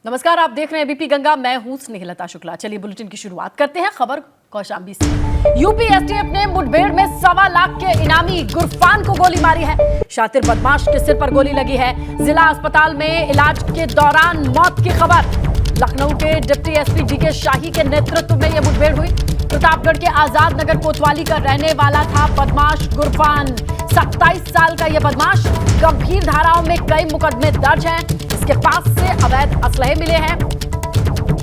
नमस्कार, आप देख रहे हैं एबीपी गंगा। मैं हूं स्नेहलता शुक्ला। चलिए बुलेटिन की शुरुआत करते हैं खबर कौशांबी से। यूपी एसटीएफ ने मुठभेड़ में 1.25 लाख के इनामी गुरफान को गोली मारी है। शातिर बदमाश के सिर पर गोली लगी है। जिला अस्पताल में इलाज के दौरान मौत की खबर। लखनऊ के डिप्टी एसपी डीके शाही के नेतृत्व में यह मुठभेड़ हुई। प्रतापगढ़ के आजाद नगर कोतवाली का रहने वाला था बदमाश गुरफान। 27 साल का यह बदमाश गंभीर धाराओं में कई मुकदमे दर्ज हैं। इसके पास से अवैध असलहे मिले हैं।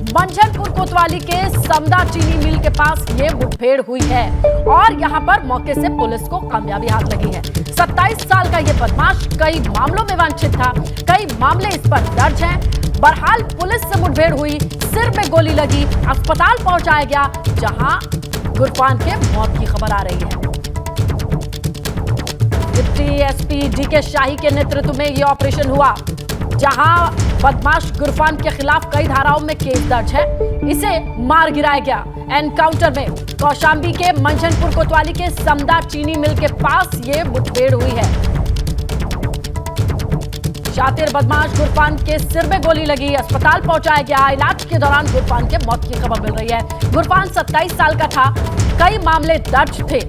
मंझनपुर कोतवाली के समदा चीनी मिल के पास यह मुठभेड़ हुई है और यहां पर मौके से पुलिस को कामयाबी हाथ लगी है। 27 साल का यह बदमाश कई मामलों में वांछित था। कई मामले इस पर दर्ज हैं। बहरहाल पुलिस से मुठभेड़ हुई, सिर में गोली लगी, अस्पताल पहुंचाया गया जहां गुरफान के मौत की खबर आ रही है। डिप्टी एसपी डीके शाही के नेतृत्व में यह ऑपरेशन हुआ जहां बदमाश गुरफान के खिलाफ कई धाराओं में केस दर्ज है। इसे मार गिराया गया। एनकाउंटर में कौशांबी के मंझनपुर कोतवाली के समदा चीनी मिल के पास यह मुठभेड़ हुई है। शातिर बदमाश गुरफान के सिर में गोली लगी, अस्पताल पहुंचाया गया। इलाज के दौरान गुरफान के मौत की खबर मिल रही है। गुरफान 27 साल का था। कई मामले दर्ज थे।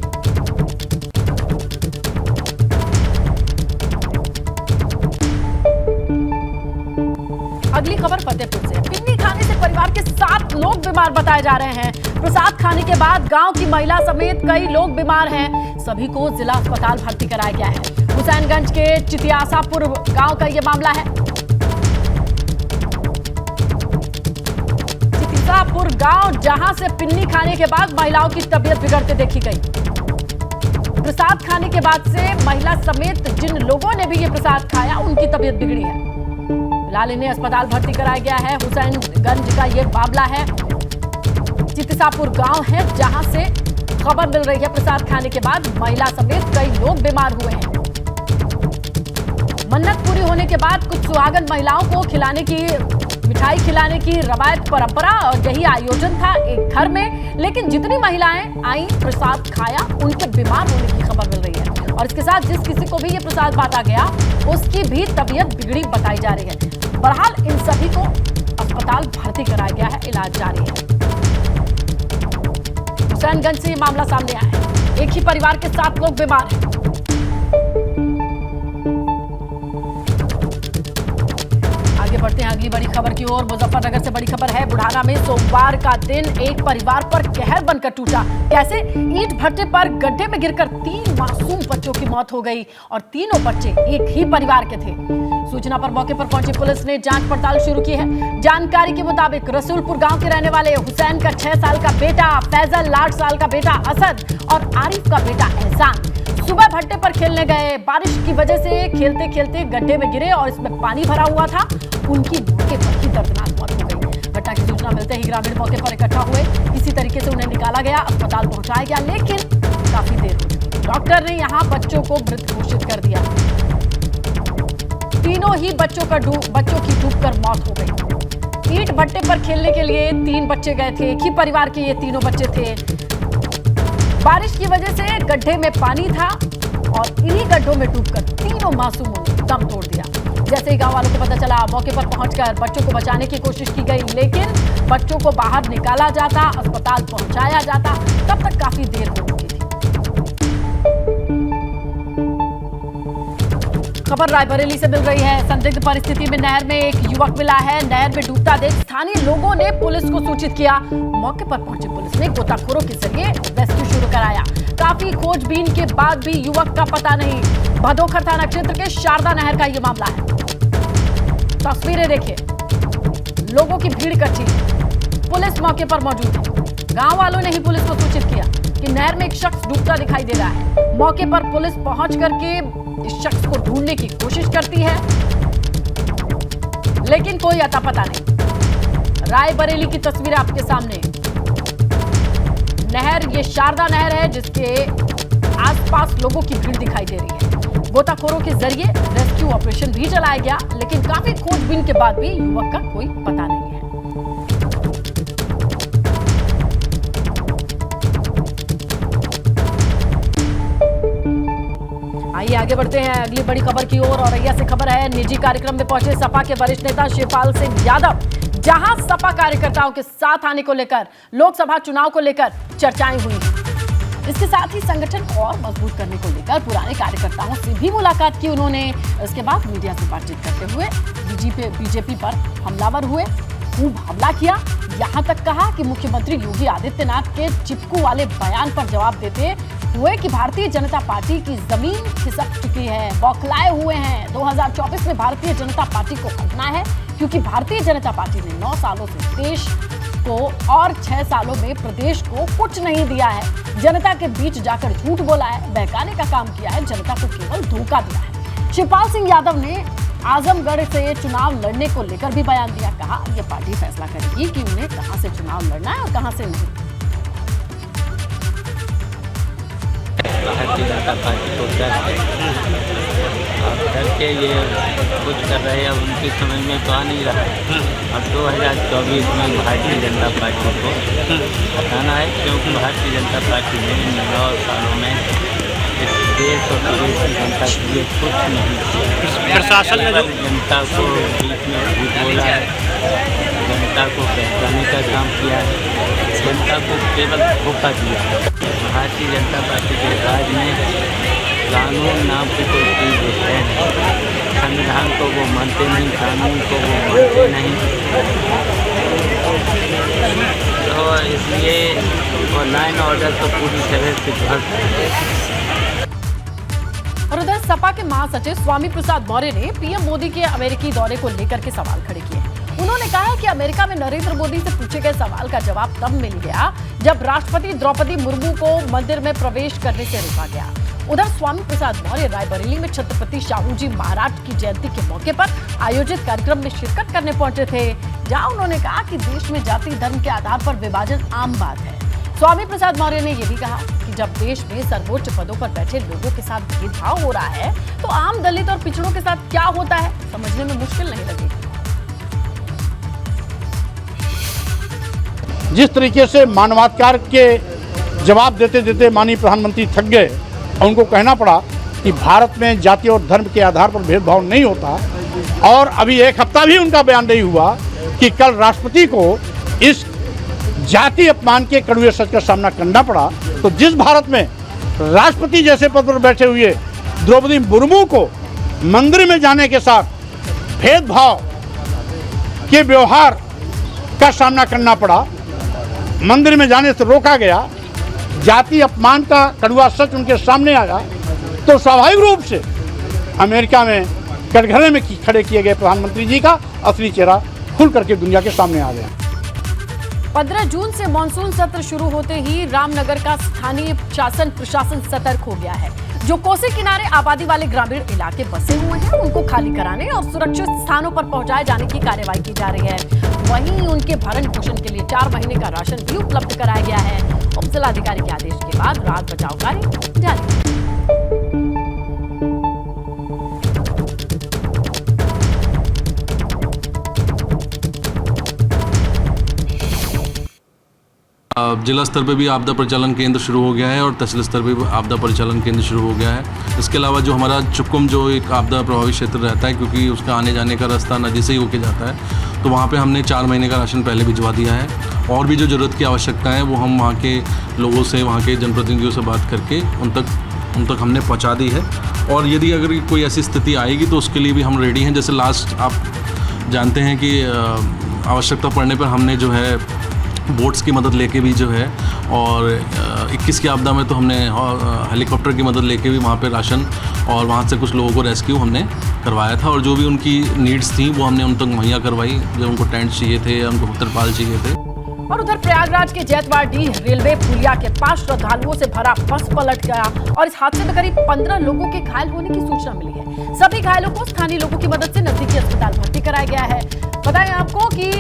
अगली खबर फतेहपुर से। पिन्नी खाने से परिवार के 7 लोग बीमार बताए जा रहे हैं। प्रसाद खाने के बाद गांव की महिला समेत कई लोग बीमार हैं। सभी को जिला अस्पताल भर्ती कराया गया है। हुसैनगंज के चितियासापुर गांव का यह मामला है। चितियासापुर गांव जहां से पिन्नी खाने के बाद महिलाओं की तबीयत बिगड़ते देखी गई। प्रसाद खाने के बाद से महिला समेत जिन लोगों ने भी ये प्रसाद खाया उनकी तबीयत बिगड़ी है। फिलहाल इन्हें अस्पताल भर्ती कराया गया है। हुसैनगंज का यह मामला है। चितियासापुर गांव है जहां से खबर मिल रही है प्रसाद खाने के बाद महिला समेत कई लोग बीमार हुए हैं। मन्नत पूरी होने के बाद कुछ सुहागन महिलाओं को खिलाने की मिठाई खिलाने की रवायत परंपरा और यही आयोजन था एक घर में। लेकिन जितनी महिलाएं आई प्रसाद खाया उनके बीमार होने की खबर मिल रही है और इसके साथ जिस किसी को भी ये प्रसाद बांटा गया उसकी भी तबीयत बिगड़ी बताई जा रही है। बहरहाल इन सभी को अस्पताल भर्ती कराया गया है, इलाज जारी है। हुसैनगंज से ये मामला सामने आया है। एक ही परिवार के 7 लोग बीमार हैं। आगे बढ़ते हैं अगली बड़ी खबर की ओर। मुजफ्फरनगर से बड़ी खबर है। बुढ़ाना में सोमवार का दिन एक परिवार पर कहर बनकर टूटा। कैसे? ईंट भट्टे पर गड्ढे में गिरकर 3 मासूम बच्चों की मौत हो गई और तीनों बच्चे एक ही परिवार के थे। सूचना पर मौके पर पहुंची पुलिस ने जांच पड़ताल शुरू की है। जानकारी के मुताबिक रसूलपुर गांव के रहने वाले हुसैन का 6 साल का बेटा फैजल, 8 साल का बेटा असद और आरिफ का बेटा एहसान सुबह भट्टे पर खेलने गए। बारिश की वजह से खेलते खेलते गड्ढे में गिरे और इसमें पानी भरा हुआ था। उनकी मौके पर ही दर्दनाक मौत हो गई। घटना की सूचना मिलते ही ग्रामीण मौके पर इकट्ठा हुए। किसी तरीके से उन्हें निकाला गया, अस्पताल पहुंचाया गया, लेकिन काफी देर हो चुकी। डॉक्टर ने यहां बच्चों को मृत घोषित कर दिया। तीनों ही बच्चों की डूबकर मौत हो गई। ईंट भट्टे पर खेलने के लिए 3 बच्चे गए थे। एक ही परिवार के ये तीनों बच्चे थे। बारिश की वजह से गड्ढे में पानी था और इन्हीं गड्ढों में डूबकर तीनों मासूमों ने दम तोड़ दिया। जैसे ही गांव वालों को पता चला, मौके पर पहुंचकर बच्चों को बचाने की कोशिश की गई, लेकिन बच्चों को बाहर निकाला जाता, अस्पताल पहुंचाया जाता, तब तक काफी देर हो चुकी थी। खबर रायबरेली से मिल रही है। संदिग्ध परिस्थिति में नहर में एक युवक मिला है। नहर में डूबता देख स्थानीय लोगों ने पुलिस को सूचित किया। मौके पर पहुंची पुलिस ने गोताखोरों के जरिए रेस्क्यू शुरू कराया। काफी खोजबीन के बाद भी युवक का पता नहीं। भदोखर थाना क्षेत्र के शारदा नहर का यह मामला है। तस्वीरें देखिए, लोगों की भीड़ इकट्ठी है। पुलिस मौके पर मौजूद है। गांव वालों ने ही पुलिस को सूचित किया कि नहर में एक शख्स डूबता दिखाई दे रहा है। मौके पर पुलिस पहुंच करके इस शख्स को ढूंढने की कोशिश करती है, लेकिन कोई अता पता नहीं। रायबरेली की तस्वीर आपके सामने। नहर, ये शारदा नहर है जिसके आसपास लोगों की भीड़ दिखाई दे रही है। गोताखोरों के जरिए रेस्क्यू ऑपरेशन भी चलाया गया, लेकिन काफी खोजबीन के बाद भी युवक का कोई पता नहीं है। आइए आगे बढ़ते हैं अगली बड़ी खबर की ओर। औरैया से खबर है, निजी कार्यक्रम में पहुंचे सपा के वरिष्ठ नेता शिवपाल सिंह यादव। जहां सपा कार्यकर्ताओं के साथ आने को लेकर लोकसभा चुनाव को लेकर चर्चाएं हुई। इसके साथ ही संगठन को और मजबूत करने को लेकर पुराने कार्यकर्ताओं से भी मुलाकात की उन्होंने। इसके बाद मीडिया से बातचीत करते हुए बीजेपी पर हमलावर हुए, खूब हमला किया। यहां तक कहा कि मुख्यमंत्री योगी आदित्यनाथ के चिपकू वाले बयान पर जवाब देते हुए कि भारतीय जनता पार्टी की जमीन खिसक चुकी है, बौखलाए हुए हैं। 2024 में भारतीय जनता पार्टी को हटना है, क्योंकि भारतीय जनता पार्टी ने 9 सालों से देश को और 6 सालों में प्रदेश को कुछ नहीं दिया है। जनता के बीच जाकर झूठ बोला है, बहकाने का काम किया है, जनता को केवल धोखा दिया है। शिवपाल सिंह यादव ने आजमगढ़ से चुनाव लड़ने को लेकर भी बयान दिया। कहा यह पार्टी फैसला करेगी कि उन्हें कहां से चुनाव लड़ना है और कहां से नहीं। भारतीय जनता पार्टी को डर के ये कुछ कर रहे हैं, अब उनकी समझ में तो आ नहीं रहा है। अब 2024 में भारतीय जनता पार्टी को हटाना है, क्योंकि भारतीय जनता पार्टी ने 9 सालों में इस देश और प्रदेश की जनता के लिए कुछ नहीं किया। प्रशासन ने जनता को बीच में झूठ बोला है, जनता को बहकाने का काम किया है, जनता को केवल धोखा दिया है। भारतीय जनता पार्टी के राज में कानून नाम की कोई चीज़ है, संविधान को वो मानते नहीं, कानून को वो मानते नहीं, तो इसलिए वो लाइन ऑर्डर तो पूरी तरह से ध्वस्त है। और उधर सपा के महासचिव स्वामी प्रसाद मौर्य ने पीएम मोदी के अमेरिकी दौरे को लेकर के सवाल खड़े किए। उन्होंने कहा कि अमेरिका में नरेंद्र मोदी से पूछे गए सवाल का जवाब तब मिल गया जब राष्ट्रपति द्रौपदी मुर्मू को मंदिर में प्रवेश करने से रोका गया। उधर स्वामी प्रसाद मौर्य रायबरेली में छत्रपति शाहू जी महाराज की जयंती के मौके पर आयोजित कार्यक्रम में शिरकत करने पहुंचे थे, जहां उन्होंने कहा कि देश में जाति धर्म के आधार पर विभाजन आम बात है। स्वामी प्रसाद मौर्य ने यह भी कहा कि जब देश में सर्वोच्च पदों पर बैठे लोगों के साथ भेदभाव हो रहा है, तो आम दलित और पिछड़ों के साथ क्या होता है समझने में मुश्किल नहीं लगेगी। जिस तरीके से मानवाधिकार के जवाब देते देते माननीय प्रधानमंत्री थक गए और उनको कहना पड़ा कि भारत में जाति और धर्म के आधार पर भेदभाव नहीं होता, और अभी एक हफ्ता भी उनका बयान नहीं हुआ कि कल राष्ट्रपति को इस जाति अपमान के कड़वे सच का सामना करना पड़ा, तो जिस भारत में राष्ट्रपति जैसे पद पर बैठे हुए द्रौपदी मुर्मू को मंदिर में जाने के साथ भेदभाव के व्यवहार का सामना करना पड़ा, मंदिर में जाने से रोका गया, जाति अपमान का कड़वा सच उनके सामने आया, तो स्वाभाविक रूप से अमेरिका में कटघरे में खड़े किए गए प्रधानमंत्री जी का असली चेहरा खुल करके दुनिया के सामने आ गया। 15 जून से मानसून सत्र शुरू होते ही रामनगर का स्थानीय शासन प्रशासन सतर्क हो गया है। जो कोसी किनारे आबादी वाले ग्रामीण इलाके बसे हुए हैं, उनको खाली कराने और सुरक्षित स्थानों पर पहुंचाए जाने की कार्रवाई की जा रही है। वहीं उनके भरण पोषण के लिए 4 महीने का राशन भी उपलब्ध कराया गया है। उप जिलाधिकारी के आदेश के बाद राहत बचाव कार्य जारी है। जिला स्तर पे भी आपदा परिचालन केंद्र शुरू हो गया है और तहसील स्तर पे भी आपदा परिचालन केंद्र शुरू हो गया है। इसके अलावा जो हमारा चुपकुम जो एक आपदा प्रभावित क्षेत्र रहता है, क्योंकि उसका आने जाने का रास्ता नदी से ही होके जाता है, तो वहाँ पे हमने 4 महीने का राशन पहले भिजवा दिया है। और भी जो ज़रूरत की आवश्यकता है वो हम वहाँ के लोगों से, वहाँ के जनप्रतिनिधियों से बात करके उन तक हमने पहुँचा दी है। और यदि अगर कोई ऐसी स्थिति आएगी तो उसके लिए भी हम रेडी हैं। जैसे लास्ट आप जानते हैं कि आवश्यकता पड़ने पर हमने जो है बोट्स की मदद लेके भी जो है, और 21 की आपदा में तो हमने हेलीकॉप्टर की मदद लेके भी वहाँ पे राशन और वहाँ से कुछ लोगों को रेस्क्यू हमने करवाया था, और जो भी उनकी नीड्स थी वो हमने उन तक मुहैया करवाई। जब उनको टेंट चाहिए थे या उनको तिरपाल चाहिए थे। और उधर प्रयागराज के जैतवाड़ीह रेलवे पुलिया के पास श्रद्धालुओं से भरा बस पलट गया और इस हादसे में करीब 15 लोगों के घायल होने की सूचना मिली है। सभी घायलों को स्थानीय लोगों की मदद से नजदीकी अस्पताल भर्ती कराया गया है। बताएं आपको कि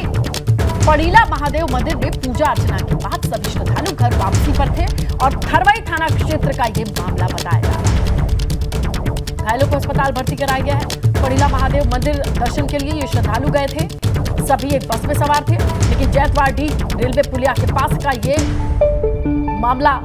पड़ीला महादेव मंदिर में पूजा अर्चना के बाद सभी श्रद्धालु घर वापसी पर थे और थरवाई थाना क्षेत्र का ये मामला बताया जा रहा है। घायलों को अस्पताल भर्ती कराया गया है। पड़ीला महादेव मंदिर दर्शन के लिए ये श्रद्धालु गए थे। सभी एक बस में सवार थे, लेकिन जैतवाड़ीह रेलवे पुलिया के पास का ये मामला,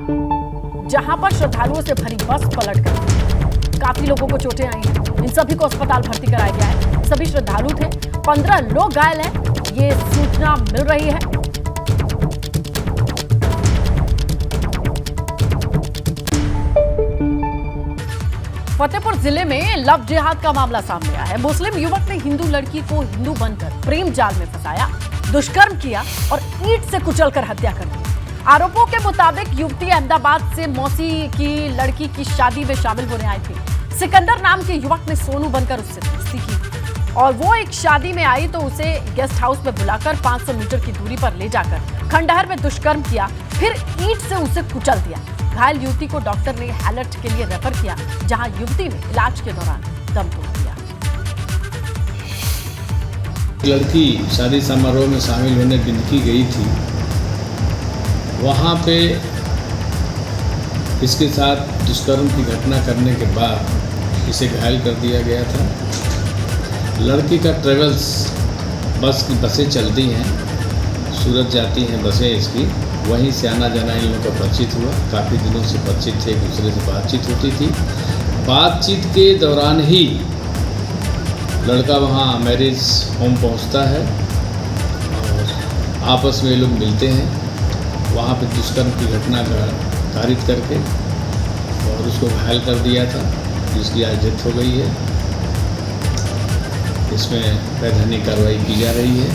जहां पर श्रद्धालुओं से भरी बस पलट गई। काफी लोगों को चोटें आई हैं। इन सभी को अस्पताल भर्ती कराया गया है। सभी श्रद्धालु थे। 15 लोग घायल हैं, ये सूचना मिल रही है। फतेहपुर जिले में लव जिहाद का मामला सामने आया है। मुस्लिम युवक ने हिंदू लड़की को हिंदू बनकर प्रेम जाल में फंसाया, दुष्कर्म किया और ईंट से कुचलकर हत्या कर दी। आरोपों के मुताबिक युवती अहमदाबाद से मौसी की लड़की की शादी में शामिल होने आई थी। सिकंदर नाम के युवक ने सोनू बनकर उससे दोस्ती की और वो एक शादी में आई तो उसे गेस्ट हाउस में बुलाकर 500 मीटर की दूरी पर ले जाकर खंडहर में दुष्कर्म किया, फिर ईंट से उसे कुचल दिया। घायल युवती को डॉक्टर ने हैलट के लिए रेफर किया, जहां युवती ने इलाज के दौरान दम तोड़ दिया। लड़की शादी समारोह में शामिल होने बिनकी गई थी, वहाँ पे इसके साथ दुष्कर्म की घटना करने के बाद इसे घायल कर दिया गया था। लड़की का ट्रेवल्स बसें चलती हैं, सूरत जाती हैं बसें इसकी, वहीं से आना जाना इन लोगों का परिचित हुआ। काफ़ी दिनों से परिचित थे, एक दूसरे से बातचीत होती थी। बातचीत के दौरान ही लड़का वहाँ मैरिज होम पहुँचता है और आपस में ये लोग मिलते हैं। वहाँ पे दुष्कर्म की घटना कारित करके और उसको घायल कर दिया था, जिसकी आज डेथ हो गई है। इसमें वैधानिक कार्रवाई की जा रही है।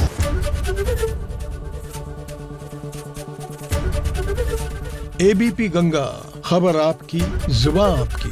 एबीपी गंगा, खबर आपकी, जुबान आपकी।